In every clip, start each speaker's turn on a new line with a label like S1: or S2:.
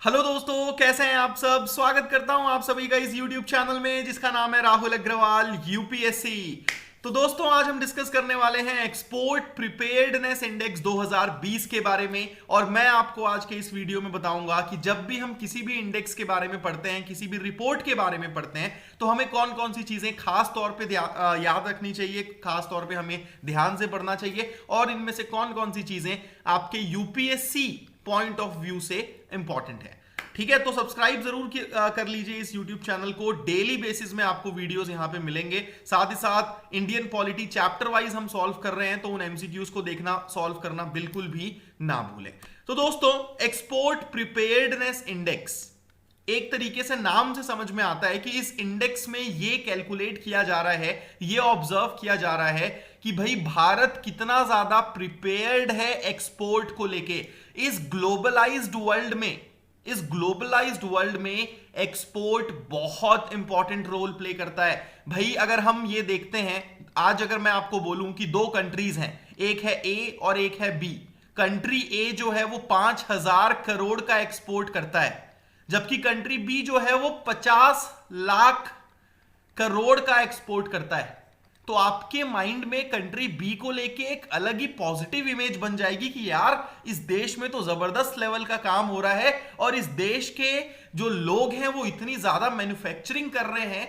S1: Hello दोस्तों, कैसे हैं आप सब। स्वागत करता हूं आप सभी का इस YouTube चैनल में जिसका नाम है राहुल अग्रवाल यूपीएससी। तो दोस्तों, आज हम डिस्कस करने वाले हैं एक्सपोर्ट प्रिपेयर्डनेस इंडेक्स 2020 के बारे में। और मैं आपको आज के इस वीडियो में बताऊंगा कि जब भी हम किसी भी इंडेक्स के बारे में पढ़ते हैं, किसी भी रिपोर्ट के बारे में पढ़ते हैं, तो हमें कौन कौन सी चीजें खास तौर पे याद रखनी चाहिए, खास तौर पे हमें ध्यान से पढ़ना चाहिए, और इनमें से कौन कौन सी चीजें आपके यूपीएससी पॉइंट ऑफ व्यू से इंपॉर्टेंट है। ठीक है, तो सब्सक्राइब जरूर कर लीजिए इस YouTube चैनल को। डेली बेसिस में आपको वीडियोस यहां पे मिलेंगे। साथ ही साथ इंडियन पॉलिटी चैप्टर वाइज हम सॉल्व कर रहे हैं, तो उन एमसीक्यूज को देखना, सॉल्व करना बिल्कुल भी ना भूलें। तो दोस्तों, एक्सपोर्ट प्रिपेयर्डनेस इंडेक्स, एक तरीके से नाम से समझ में आता है कि इस इंडेक्स में ये कैलकुलेट किया जा रहा है, ये ऑब्जर्व किया जा रहा है कि भाई भारत कितना ज्यादा प्रिपेयर्ड है एक्सपोर्ट को लेके। इस ग्लोबलाइज्ड वर्ल्ड में एक्सपोर्ट बहुत इंपॉर्टेंट रोल प्ले करता है। भाई अगर हम ये देखते हैं, आज अगर मैं आपको बोलूं कि दो कंट्रीज हैं, एक है ए और एक है बी। कंट्री ए जो है वो 5,000 करोड़ का एक्सपोर्ट करता है, जबकि कंट्री बी जो है वो 50 लाख करोड़ का एक्सपोर्ट करता है। तो आपके माइंड में कंट्री बी को लेके एक अलग ही पॉजिटिव इमेज बन जाएगी कि यार इस देश में तो जबरदस्त लेवल का काम हो रहा है, और इस देश के जो लोग हैं वो इतनी ज्यादा मैन्युफैक्चरिंग कर रहे हैं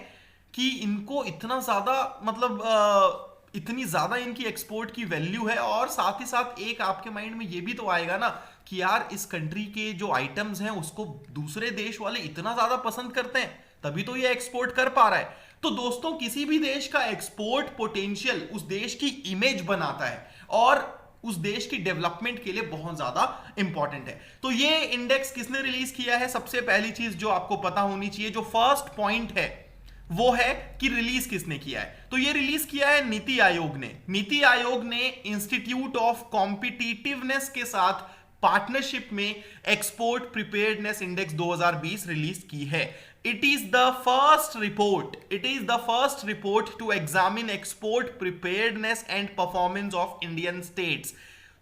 S1: कि इनको इतना ज्यादा इतनी ज्यादा इनकी एक्सपोर्ट की वैल्यू है। और साथ ही साथ एक आपके माइंड में ये भी तो आएगा ना कि यार इस कंट्री के जो आइटम्स हैं उसको दूसरे देश वाले इतना ज्यादा पसंद करते हैं, तभी तो ये एक्सपोर्ट कर पा रहा है। तो दोस्तों, किसी भी देश का एक्सपोर्ट पोटेंशियल उस देश की इमेज बनाता है और उस देश की डेवलपमेंट के लिए बहुत ज्यादा इंपॉर्टेंट है। तो ये इंडेक्स किसने रिलीज किया है? सबसे पहली चीज जो आपको पता होनी चाहिए, जो फर्स्ट पॉइंट है, वो है कि रिलीज किसने किया है। तो ये रिलीज किया है नीति आयोग ने। नीति आयोग ने इंस्टीट्यूट ऑफ कॉम्पिटिटिवनेस के साथ पार्टनरशिप में एक्सपोर्ट प्रिपेयर्डनेस इंडेक्स 2020 रिलीज की है। It is the first report to examine export preparedness and performance of Indian states।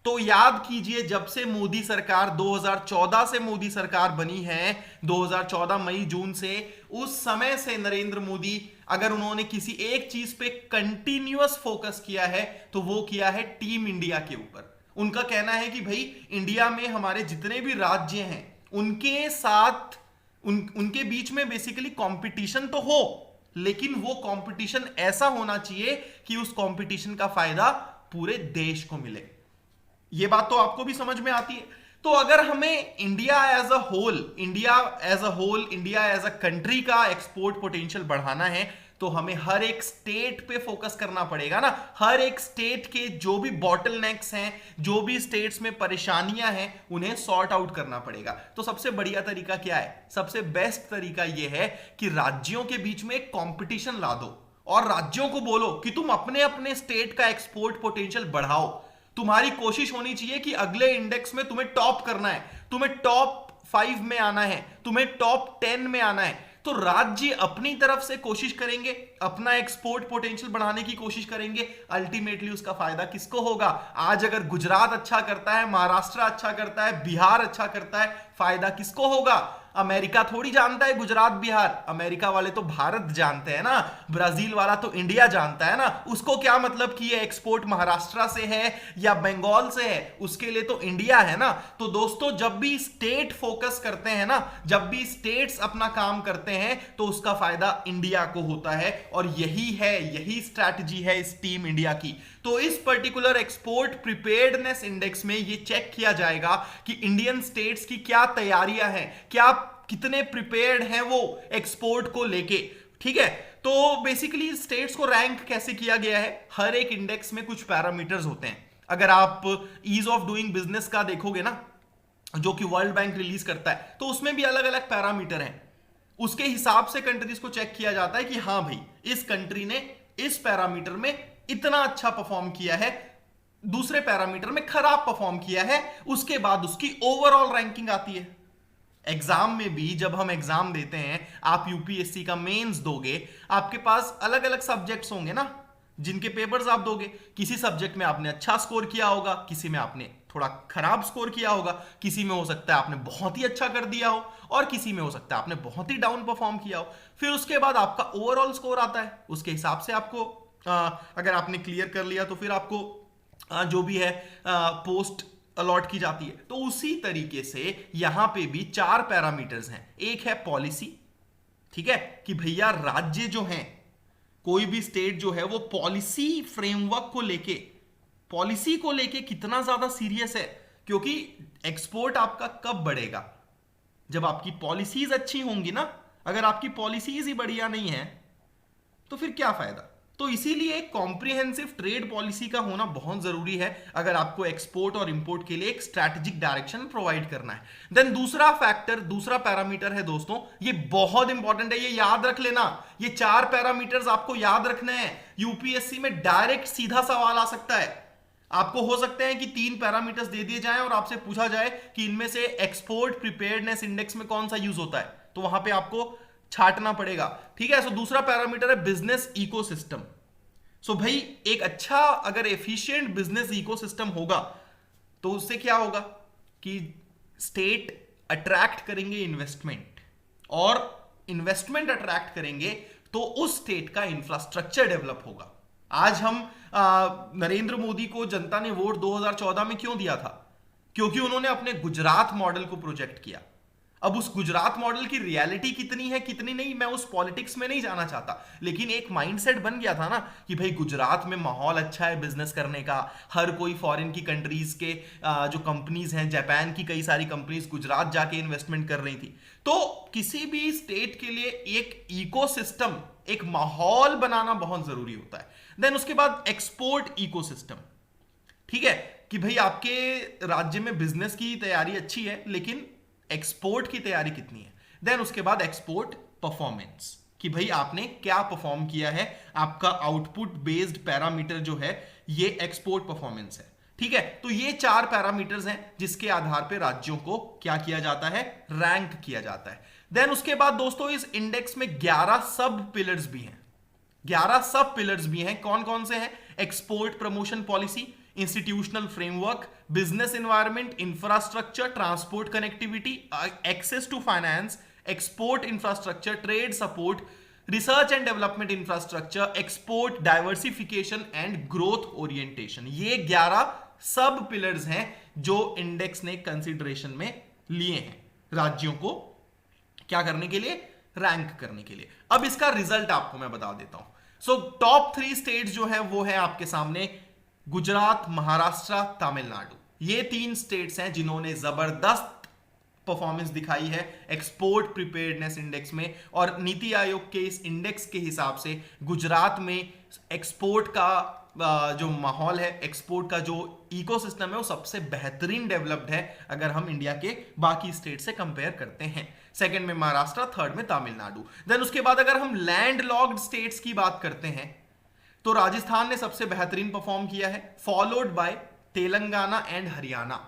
S1: तो याद कीजिए, जब से मोदी सरकार 2014 से मोदी सरकार बनी है, 2014 मई जून से, उस समय से नरेंद्र मोदी अगर उन्होंने किसी एक चीज पे कंटिन्यूअस फोकस किया है तो वो किया है टीम इंडिया के ऊपर। उनका कहना है कि भाई इंडिया में हमारे जितने भी राज्य हैं उनके साथ उनके बीच में बेसिकली कंपटीशन तो हो, लेकिन वो कंपटीशन ऐसा होना चाहिए कि उस कंपटीशन का फायदा पूरे देश को मिले। ये बात तो आपको भी समझ में आती है। तो अगर हमें इंडिया एज अ कंट्री का एक्सपोर्ट पोटेंशियल बढ़ाना है, तो हमें हर एक स्टेट पे फोकस करना पड़ेगा ना। हर एक स्टेट के जो भी बॉटलनेक्स हैं, जो भी स्टेट्स में परेशानियां हैं, उन्हें सॉर्ट आउट करना पड़ेगा। तो सबसे बढ़िया तरीका क्या है? सबसे बेस्ट तरीका यह है कि राज्यों के बीच में एक कंपटीशन ला दो और राज्यों को बोलो कि तुम अपने अपने स्टेट का एक्सपोर्ट पोटेंशियल बढ़ाओ। तुम्हारी कोशिश होनी चाहिए कि अगले इंडेक्स में तुम्हें टॉप करना है, तुम्हें टॉप 5 में आना है, तुम्हें टॉप 10 में आना है। तो राज्य अपनी तरफ से कोशिश करेंगे, अपना एक्सपोर्ट पोटेंशियल बढ़ाने की कोशिश करेंगे। अल्टीमेटली उसका फायदा किसको होगा? आज अगर गुजरात अच्छा करता है, महाराष्ट्र अच्छा करता है, बिहार अच्छा करता है, फायदा किसको होगा? अमेरिका थोड़ी जानता है गुजरात बिहार, अमेरिका वाले तो भारत जानते हैं ना, ब्राजील वाला तो इंडिया जानता है ना। उसको क्या मतलब कि ये एक्सपोर्ट महाराष्ट्र से है या बंगाल से है, उसके लिए तो इंडिया है ना। तो दोस्तों, जब भी स्टेट फोकस करते हैं ना, जब भी स्टेट्स अपना काम करते हैं, तो उसका फायदा इंडिया को होता है। और यही स्ट्रैटेजी है इस टीम इंडिया की। तो इस पर्टिकुलर एक्सपोर्ट प्रिपेयर्डनेस इंडेक्स में ये चेक किया जाएगा कि इंडियन स्टेट्स की क्या तैयारियां हैं, क्या कितने प्रिपेयर्ड हैं वो एक्सपोर्ट को लेके। ठीक है, तो बेसिकली स्टेट्स को रैंक कैसे किया गया है? हर एक इंडेक्स में कुछ पैरामीटर्स होते हैं। अगर आप ईज ऑफ डूइंग बिजनेस का देखोगे ना, जो कि वर्ल्ड बैंक रिलीज करता है, तो उसमें भी अलग अलग पैरामीटर हैं। उसके हिसाब से कंट्रीज को चेक किया जाता है कि हाँ भाई, इस कंट्री ने इस पैरामीटर में इतना अच्छा परफॉर्म किया है, दूसरे पैरामीटर में खराब परफॉर्म किया है, उसके बाद उसकी ओवरऑल रैंकिंग आती है। एग्जाम में भी जब हम एग्जाम देते हैं, आप यूपीएससी का मेंस दोगे, आपके पास अलग अलग सब्जेक्ट्स होंगे ना। जिनके पेपर्स आप दोगे। किसी सब्जेक्ट में आपने अच्छा स्कोर किया होगा, किसी में आपने थोड़ा खराब स्कोर किया होगा, किसी में हो सकता है आपने बहुत ही अच्छा कर दिया हो, और किसी में हो सकता है आपने बहुत ही डाउन परफॉर्म किया हो। फिर उसके बाद आपका ओवरऑल स्कोर आता है, उसके हिसाब से आपको अगर आपने क्लियर कर लिया तो फिर आपको जो भी है पोस्ट अलॉट की जाती है। तो उसी तरीके से यहां पे भी 4 पैरामीटर्स हैं। एक है पॉलिसी, ठीक है, कि भैया राज्य जो हैं, कोई भी स्टेट जो है वो पॉलिसी फ्रेमवर्क को लेके कितना ज्यादा सीरियस है। क्योंकि एक्सपोर्ट आपका कब बढ़ेगा, जब आपकी पॉलिसीज अच्छी होंगी ना। अगर आपकी पॉलिसीज ही बढ़िया नहीं है तो फिर क्या फायदा। तो इसीलिए एक कॉम्प्रिहेंसिव ट्रेड पॉलिसी का होना बहुत जरूरी है अगर आपको एक्सपोर्ट और इंपोर्ट के लिए एक स्ट्रैटेजिक डायरेक्शन प्रोवाइड करना है। देन दूसरा फैक्टर, दूसरा पैरामीटर है दोस्तों, ये बहुत इंपॉर्टेंट है, ये याद रख लेना। ये 4 पैरामीटर्स आपको याद रखना है। यूपीएससी में डायरेक्ट सीधा सवाल आ सकता है। आपको हो सकते हैं कि 3 पैरामीटर्स दे दिए जाएं और आपसे पूछा जाए कि इनमें से एक्सपोर्ट प्रिपेयर्डनेस इंडेक्स में कौन सा यूज होता है, तो वहां पे आपको छाटना पड़ेगा, ठीक है। सो दूसरा पैरामीटर है बिजनेस इकोसिस्टम। सो भाई एक अच्छा अगर एफिशिएंट बिजनेस इकोसिस्टम होगा तो उससे क्या होगा कि स्टेट अट्रैक्ट करेंगे इन्वेस्टमेंट, और इन्वेस्टमेंट अट्रैक्ट करेंगे तो उस स्टेट का इंफ्रास्ट्रक्चर डेवलप होगा। आज हम नरेंद्र मोदी को जनता ने वोट 2014 में क्यों दिया था? क्योंकि उन्होंने अपने गुजरात मॉडल को प्रोजेक्ट किया। अब उस गुजरात मॉडल की रियलिटी कितनी है कितनी नहीं, मैं उस पॉलिटिक्स में नहीं जाना चाहता, लेकिन एक माइंडसेट बन गया था ना कि भाई गुजरात में माहौल अच्छा है बिजनेस करने का। हर कोई फॉरेन की कंट्रीज के जो कंपनीज हैं, जापान की कई सारी कंपनीज गुजरात जाके इन्वेस्टमेंट कर रही थी। तो किसी भी स्टेट के लिए एक इकोसिस्टम, एक माहौल बनाना बहुत जरूरी होता है। देन उसके बाद एक्सपोर्ट इकोसिस्टम, ठीक है, कि भाई आपके राज्य में बिजनेस की तैयारी अच्छी है लेकिन एक्सपोर्ट की तैयारी कितनी है। देन उसके बाद एक्सपोर्ट परफॉर्मेंस, कि भाई आपने क्या परफॉर्म किया है, आपका आउटपुट बेस्ड पैरामीटर जो है ये एक्सपोर्ट परफॉर्मेंस है, ठीक है। तो ये 4 पैरामीटर्स हैं जिसके आधार पर राज्यों को क्या किया जाता है, रैंक किया जाता है। देन उसके बाद दोस्तों इस इंडेक्स में 11 सब पिलर्स भी हैं। 11 सब पिलर्स भी हैं। कौन कौन से हैं? Export promotion policy, institutional framework, business environment, infrastructure, transport connectivity, access to finance, export infrastructure, trade support, research and development infrastructure, export diversification and growth orientation. ये 11 सब पिलर्स हैं जो इंडेक्स ने कंसिडरेशन में लिए हैं राज्यों को क्या करने के लिए, रैंक करने के लिए। अब इसका रिजल्ट आपको मैं बता देता हूं। सो टॉप 3 स्टेट्स जो है वो है आपके सामने गुजरात, महाराष्ट्र, तमिलनाडु। ये 3 स्टेट्स हैं जिन्होंने जबरदस्त परफॉर्मेंस दिखाई है एक्सपोर्ट प्रिपेयर्डनेस इंडेक्स में। और नीति आयोग के इस इंडेक्स के हिसाब से गुजरात में एक्सपोर्ट का जो माहौल है, एक्सपोर्ट का जो इकोसिस्टम है वो सबसे बेहतरीन डेवलप्ड है अगर हम इंडिया के बाकी स्टेट से कंपेयर करते हैं। सेकंड में महाराष्ट्र, थर्ड में तमिलनाडु। देन उसके बाद अगर हम लैंड लॉक्ड स्टेट्स की बात करते हैं तो राजस्थान ने सबसे बेहतरीन परफॉर्म किया है, followed by Telangana and Haryana.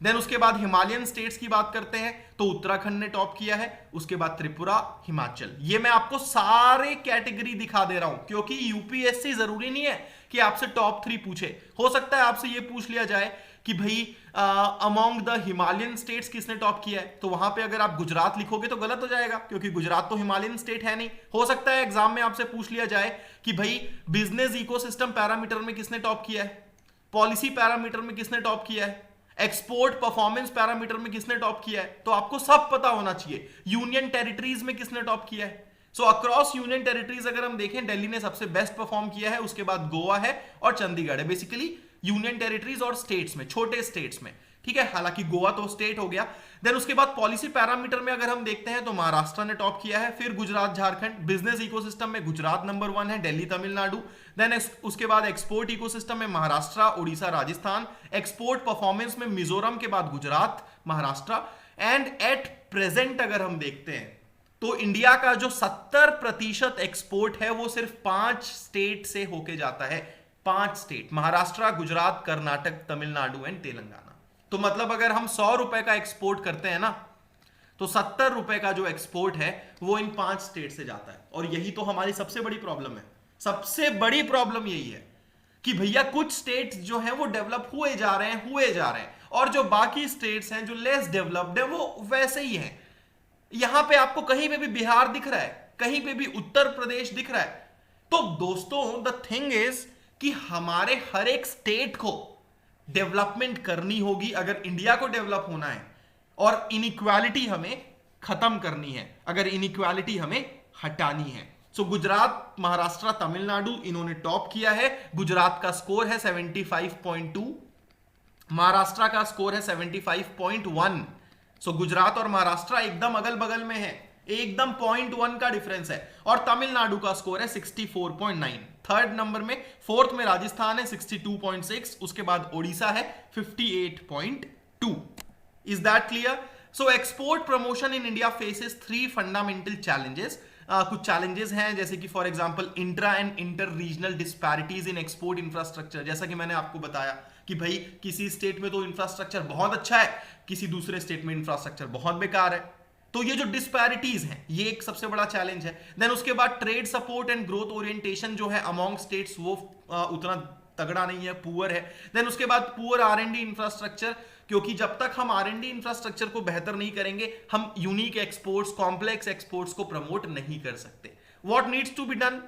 S1: Then उसके बाद हिमालयन स्टेट्स की बात करते हैं तो उत्तराखंड ने टॉप किया है, उसके बाद त्रिपुरा, हिमाचल। ये मैं आपको सारे कैटेगरी दिखा दे रहा हूं क्योंकि यूपीएससी जरूरी नहीं है कि आपसे टॉप 3 पूछे। हो सकता है आपसे ये पूछ लिया जाए कि भाई अमॉन्ग द हिमालयन स्टेट्स किसने टॉप किया है, तो वहां पे अगर आप गुजरात लिखोगे तो गलत हो जाएगा क्योंकि गुजरात तो हिमालयन स्टेट है नहीं। हो सकता है एग्जाम में आपसे पूछ लिया जाए कि भाई बिजनेस इकोसिस्टम पैरामीटर में किसने टॉप किया है, पॉलिसी पैरामीटर में किसने टॉप किया है, एक्सपोर्ट परफॉर्मेंस पैरामीटर में किसने टॉप किया है, तो आपको सब पता होना चाहिए। यूनियन टेरिटरीज में किसने टॉप किया है। सो अक्रॉस यूनियन टेरिटरीज अगर हम देखें, दिल्ली ने सबसे बेस्ट परफॉर्म किया है, उसके बाद गोवा है और चंडीगढ़ है। बेसिकली यूनियन टेरिटरीज और स्टेट्स में, छोटे स्टेट्स में, ठीक है, हालांकि गोवा तो स्टेट हो गया। देन उसके बाद पॉलिसी पैरामीटर में अगर हम देखते हैं तो महाराष्ट्र ने टॉप किया है, फिर गुजरात, झारखंड। बिजनेस इकोसिस्टम में गुजरात नंबर 1 है, दिल्ली, तमिलनाडु। देन उसके बाद एक्सपोर्ट इकोसिस्टम में महाराष्ट्र, उड़ीसा, राजस्थान। एक्सपोर्ट परफॉर्मेंस में मिजोरम के बाद Gujarat, Maharashtra. And at present अगर हम देखते हैं तो इंडिया का जो 70% एक्सपोर्ट है वो सिर्फ 5 स्टेट से होके जाता है। 5 स्टेट, महाराष्ट्र, गुजरात, कर्नाटक, तमिलनाडु एंड तेलंगाना। तो मतलब अगर हम 100 रुपए का एक्सपोर्ट करते हैं ना तो 70 रुपए का जो एक्सपोर्ट है वो इन 5 स्टेट से जाता है। और यही तो हमारी सबसे बड़ी प्रॉब्लम है सबसे बड़ी प्रॉब्लम यही है कि भैया कुछ स्टेट्स जो हैं वो डेवलप हुए जा रहे हैं और जो बाकी स्टेट्स हैं जो लेस डेवलप्ड है वो वैसे ही हैं। यहां पे आपको कहीं पे भी बिहार दिख रहा है, कहीं पे भी उत्तर प्रदेश दिख रहा है। तो दोस्तों द थिंग इज कि हमारे हर एक स्टेट को डेवलपमेंट करनी होगी अगर इंडिया को डेवलप होना है, और इनइक्वालिटी हमें खत्म करनी है, अगर इनइक्वालिटी हमें हटानी है। सो गुजरात, महाराष्ट्र, तमिलनाडु इन्होंने टॉप किया है। गुजरात का स्कोर है 75.2, महाराष्ट्र का स्कोर है 75.1। सो गुजरात और महाराष्ट्र एकदम अगल बगल में है, एकदम 0.1 का डिफरेंस है। और तमिलनाडु का स्कोर है 64.9, थर्ड नंबर में। फोर्थ में राजस्थान है 62.6, उसके बाद ओडिशा है 58.2। Is that clear? So export promotion in India faces 3 fundamental challenges. कुछ चैलेंजेस हैं जैसे कि for example intra and inter regional disparities in export infrastructure. जैसा कि मैंने आपको बताया कि भाई किसी स्टेट में तो इंफ्रास्ट्रक्चर बहुत अच्छा है, किसी दूसरे स्टेट में इंफ्रास्ट्रक्चर बहुत बेकार है। तो ये जो डिस्पैरिटीज हैं ये एक सबसे बड़ा चैलेंज है। देन उसके बाद trade support and growth orientation जो है अमॉन्ग स्टेट्स वो उतना तगड़ा नहीं है, पुअर है। देन उसके बाद पुअर R&D इंफ्रास्ट्रक्चर, क्योंकि जब तक हम R&D इंफ्रास्ट्रक्चर को बेहतर नहीं करेंगे हम यूनिक एक्सपोर्ट्स, कॉम्प्लेक्स एक्सपोर्ट्स को प्रमोट नहीं कर सकते। What needs to be done?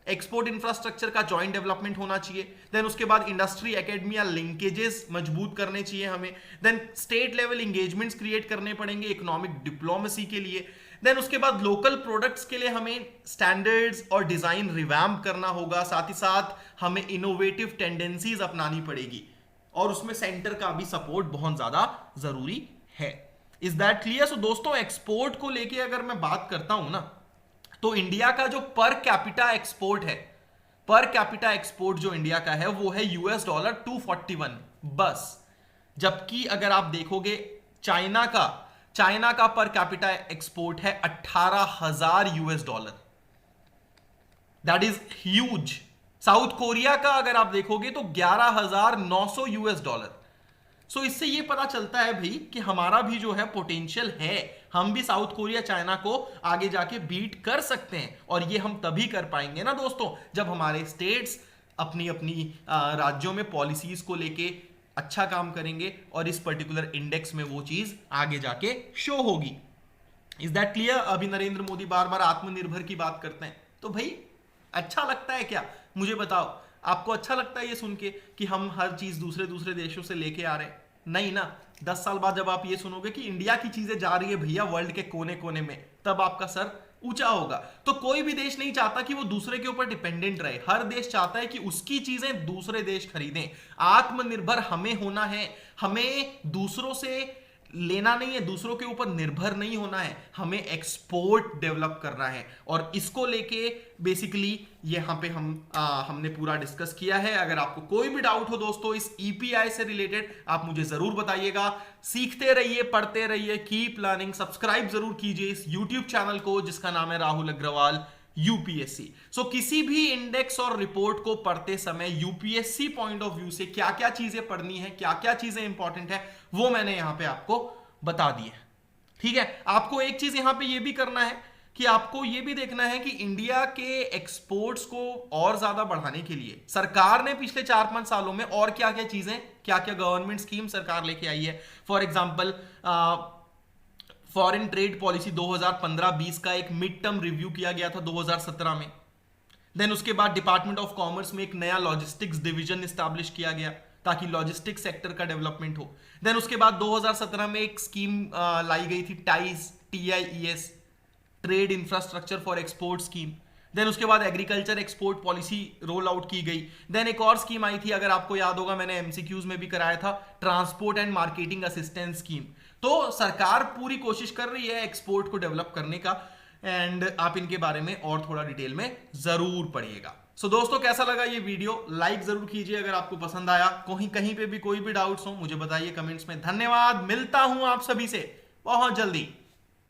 S1: Export infrastructure का जॉइंट डेवलपमेंट होना चाहिए। देन उसके बाद इंडस्ट्री एकेडमी या लिंकेजेस मजबूत करने चाहिए हमें। Then state level engagements create करने पड़ेंगे इकोनॉमिक डिप्लोमेसी के लिए। देन उसके बाद लोकल प्रोडक्ट्स के लिए हमें स्टैंडर्ड्स और डिजाइन रिवैम्प करना होगा, साथ ही साथ हमें इनोवेटिव टेंडेंसीज अपनानी पड़ेगी, और उसमें सेंटर का भी सपोर्ट बहुत ज्यादा जरूरी है। Is that clear? सो दोस्तों एक्सपोर्ट को लेके अगर मैं बात करता हूं ना, तो इंडिया का जो पर कैपिटा एक्सपोर्ट है, पर कैपिटा एक्सपोर्ट जो इंडिया का है वो है $241 बस। जबकि अगर आप देखोगे चाइना का पर कैपिटा एक्सपोर्ट है $18,000। That is huge. South Korea का अगर आप देखोगे तो $11,900। सो इससे ये पता चलता है भाई कि हमारा भी जो है पोटेंशियल है, हम भी साउथ कोरिया, चाइना को आगे जाके बीट कर सकते हैं। और ये हम तभी कर पाएंगे ना दोस्तों जब हमारे स्टेट्स अपनी अपनी राज्यों में पॉलिसीज को लेके अच्छा काम करेंगे और इस पर्टिकुलर इंडेक्स में वो चीज आगे जाके शो होगी। Is that clear? अभी नरेंद्र मोदी बार बार आत्मनिर्भर की बात करते हैं, तो भाई अच्छा लगता है क्या? मुझे बताओ, आपको अच्छा लगता है ये सुन के कि हम हर चीज दूसरे देशों से लेके आ रहे हैं? नहीं ना। 10 साल बाद जब आप ये सुनोगे कि इंडिया की चीजें जा रही है भैया वर्ल्ड के कोने कोने में, तब आपका सर ऊंचा होगा। तो कोई भी देश नहीं चाहता कि वो दूसरे के ऊपर डिपेंडेंट रहे, हर देश चाहता है कि उसकी चीजें दूसरे देश खरीदें। आत्मनिर्भर हमें होना है, हमें दूसरों से लेना नहीं है, दूसरों के ऊपर निर्भर नहीं होना है, हमें एक्सपोर्ट डेवलप करना है। और इसको लेके बेसिकली यहां पे हमने पूरा डिस्कस किया है। अगर आपको कोई भी डाउट हो दोस्तों इस ईपीआई से रिलेटेड, आप मुझे जरूर बताइएगा। सीखते रहिए, पढ़ते रहिए, कीप लर्निंग। सब्सक्राइब जरूर कीजिए इस यूट्यूब चैनल को जिसका नाम है राहुल अग्रवाल यूपीएससी। सो किसी भी इंडेक्स और रिपोर्ट को पढ़ते समय यूपीएससी पॉइंट ऑफ व्यू से क्या क्या चीजें पढ़नी है, क्या क्या चीजें इंपॉर्टेंट है, वो मैंने यहां पे आपको बता दी है। ठीक है, आपको एक चीज यहां पे ये भी करना है कि आपको ये भी देखना है कि इंडिया के एक्सपोर्ट्स को और ज्यादा बढ़ाने के लिए सरकार ने पिछले 4-5 सालों में और क्या क्या चीजें, क्या क्या गवर्नमेंट स्कीम सरकार लेके आई है। For example foreign trade policy 2015-20 का एक मिड टर्म रिव्यू किया गया था 2017 में। देन उसके बाद डिपार्टमेंट ऑफ कॉमर्स में एक नया लॉजिस्टिक्स डिवीजन एस्टैब्लिश किया गया ताकि लॉजिस्टिक्स सेक्टर का डेवलपमेंट हो। देन उसके बाद 2017 में एक स्कीम लाई गई थी TIES, trade infrastructure for export scheme. Then उसके बाद agriculture export policy roll out की गई। देन एक और स्कीम आई थी, अगर आपको याद होगा मैंने MCQs में भी कराया था, transport and marketing assistance scheme. तो सरकार पूरी कोशिश कर रही है एक्सपोर्ट को डेवलप करने का, एंड आप इनके बारे में और थोड़ा डिटेल में जरूर पढ़िएगा। सो दोस्तों कैसा लगा ये वीडियो? लाइक जरूर कीजिए अगर आपको पसंद आया। कहीं पे भी कोई भी डाउट्स हो मुझे बताइए कमेंट्स में। धन्यवाद, मिलता हूं आप सभी से बहुत जल्दी।